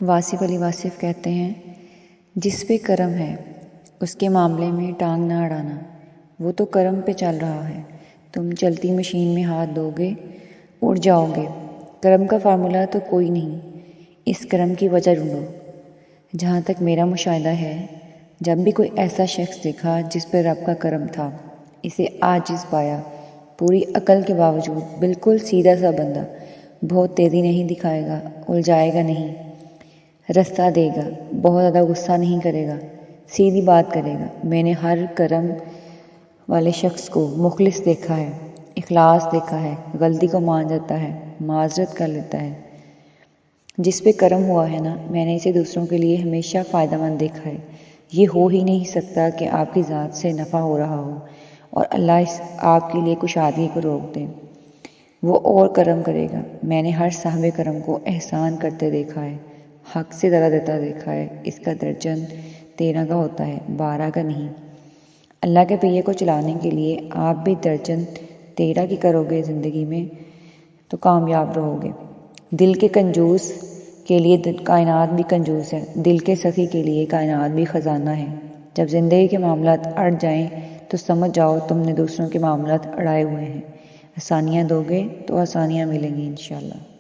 واصف علی واصف کہتے ہیں، جس پہ کرم ہے اس کے معاملے میں ٹانگ نہ اڑانا، وہ تو کرم پہ چل رہا ہے، تم چلتی مشین میں ہاتھ دو گے اڑ جاؤ گے۔ کرم کا فارمولہ تو کوئی نہیں، اس کرم کی وجہ ڈھونڈو۔ جہاں تک میرا مشاہدہ ہے، جب بھی کوئی ایسا شخص دیکھا جس پہ رب کا کرم تھا، اسے عاجز پایا، پوری عقل کے باوجود بالکل سیدھا سا بندہ، بہت تیزی نہیں دکھائے گا، الجھائے گا نہیں، رستہ دے گا، بہت زیادہ غصہ نہیں کرے گا، سیدھی بات کرے گا۔ میں نے ہر کرم والے شخص کو مخلص دیکھا ہے، اخلاص دیکھا ہے، غلطی کو مان جاتا ہے، معذرت کر لیتا ہے۔ جس پہ کرم ہوا ہے نا، میں نے اسے دوسروں کے لیے ہمیشہ فائدہ مند دیکھا ہے۔ یہ ہو ہی نہیں سکتا کہ آپ کی ذات سے نفع ہو رہا ہو اور اللہ آپ کے لیے کشادگی کو روک دے۔ وہ اور کرم کرے گا۔ میں نے ہر صاحب کرم کو احسان کرتے دیکھا ہے، حق سے زیادہ دیتا دیکھا ہے۔ اس کا درجن 13 کا ہوتا ہے، 12 کا نہیں۔ اللہ کے پہیے کو چلانے کے لیے آپ بھی درجن 13 کی کرو گے زندگی میں تو کامیاب رہو گے۔ دل کے کنجوس کے لیے کائنات بھی کنجوس ہے، دل کے سخی کے لیے کائنات بھی خزانہ ہے۔ جب زندگی کے معاملات اڑ جائیں تو سمجھ جاؤ تم نے دوسروں کے معاملات اڑائے ہوئے ہیں۔ آسانیاں دو گے تو آسانیاں ملیں گی انشاءاللہ۔